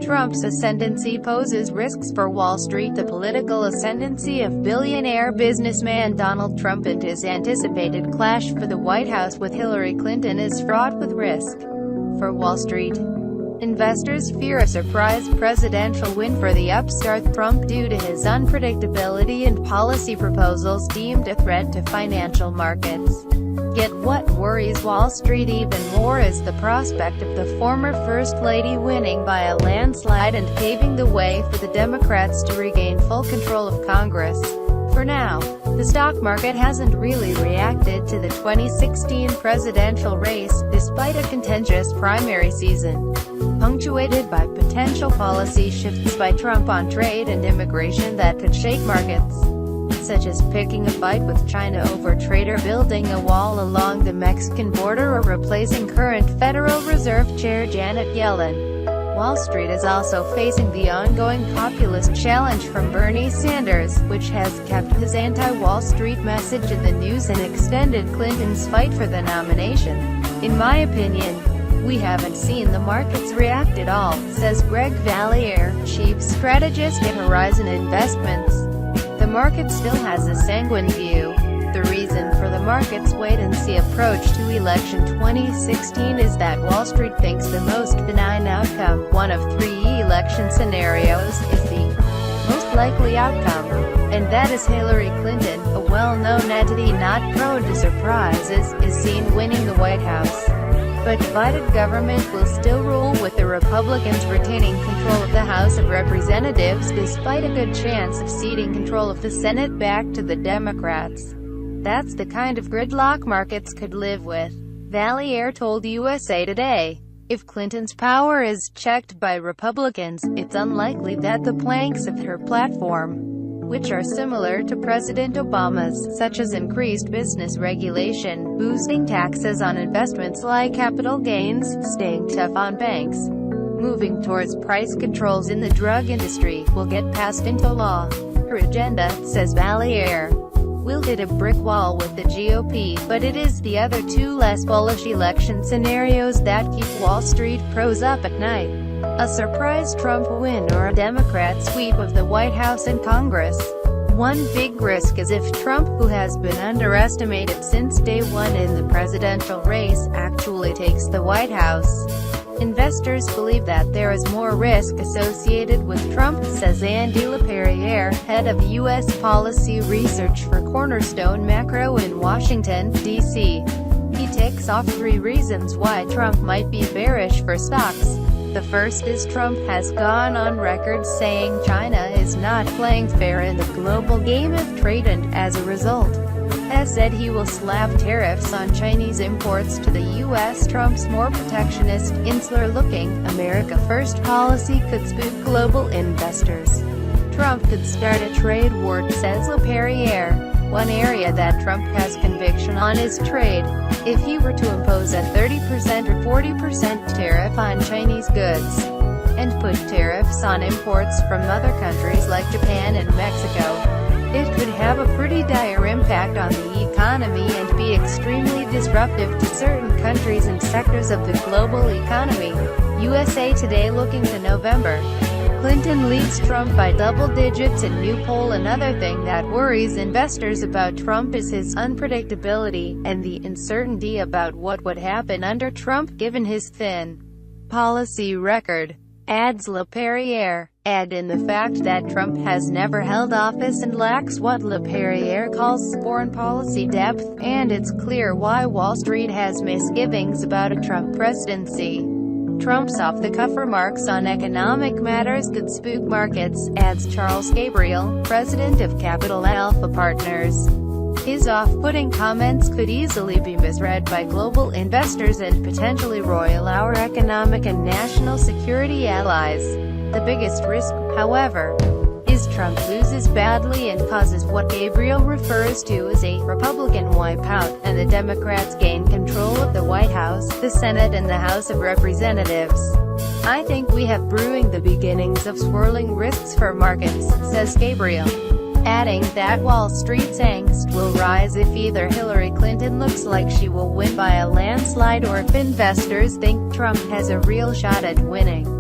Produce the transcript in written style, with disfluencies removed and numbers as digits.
Trump's ascendancy poses risks for Wall Street. The political ascendancy of billionaire businessman Donald Trump and his anticipated clash for the White House with Hillary Clinton is fraught with risk for Wall Street. Investors fear a surprise presidential win for the upstart Trump due to his unpredictability and policy proposals deemed a threat to financial markets. Yet what worries Wall Street even more is the prospect of the former First Lady winning by a landslide and paving the way for the Democrats to regain full control of Congress. For now, the stock market hasn't really reacted to the 2016 presidential race, despite a contentious primary season, punctuated by potential policy shifts by Trump on trade and immigration that could shake markets, such as picking a fight with China over trade or building a wall along the Mexican border or replacing current Federal Reserve Chair Janet Yellen. Wall Street is also facing the ongoing populist challenge from Bernie Sanders, which has kept his anti-Wall Street message in the news and extended Clinton's fight for the nomination. In my opinion, we haven't seen the markets react at all, says Greg Valliere, chief strategist at Horizon Investments. The market still has a sanguine view. The reason for the market's wait-and-see approach to election 2016 is that Wall Street thinks the most benign outcome, one of three election scenarios, is the most likely outcome, and that is Hillary Clinton, a well-known entity not prone to surprises, is seen winning the White House. But divided government will still rule, with the Republicans retaining control of the House of Representatives despite a good chance of ceding control of the Senate back to the Democrats. That's the kind of gridlock markets could live with, Valliere told USA Today. If Clinton's power is checked by Republicans, it's unlikely that the planks of her platform, which are similar to President Obama's, such as increased business regulation, boosting taxes on investments like capital gains, staying tough on banks, moving towards price controls in the drug industry, will get passed into law. Her agenda, says Valliere, will hit a brick wall with the GOP, but it is the other two less bullish election scenarios that keep Wall Street pros up at night. A surprise Trump win or a Democrat sweep of the White House and Congress. One big risk is if Trump, who has been underestimated since day one in the presidential race, actually takes the White House. Investors believe that there is more risk associated with Trump, says Andy LaPerriere, head of U.S. policy research for Cornerstone Macro in Washington, D.C. He takes off three reasons why Trump might be bearish for stocks. The first is Trump has gone on record saying China is not playing fair in the global game of trade and, as a result, has said he will slap tariffs on Chinese imports to the U.S. Trump's more protectionist, insular-looking, America First policy could spook global investors. Trump could start a trade war, says LaPerriere. One area that Trump has conviction on is trade. If he were to impose a 30% or 40% tariff on Chinese goods, and put tariffs on imports from other countries like Japan and Mexico, it could have a pretty dire impact on the economy and be extremely disruptive to certain countries and sectors of the global economy. USA Today looking to November. Clinton leads Trump by double digits in new poll. Another thing that worries investors about Trump is his unpredictability, and the uncertainty about what would happen under Trump given his thin policy record, adds LaPerriere. Add in the fact that Trump has never held office and lacks what LaPerriere calls foreign policy depth, and it's clear why Wall Street has misgivings about a Trump presidency. Trump's off-the-cuff remarks on economic matters could spook markets, adds Charles Gabriel, president of Capital Alpha Partners. His off-putting comments could easily be misread by global investors and potentially roil our economic and national security allies. The biggest risk, however, is Trump loses badly and causes what Gabriel refers to as a Republican wipeout, and the Democrats gain control of the White House, the Senate and the House of Representatives. I think we have brewing the beginnings of swirling risks for markets, says Gabriel, adding that Wall Street's angst will rise if either Hillary Clinton looks like she will win by a landslide or if investors think Trump has a real shot at winning.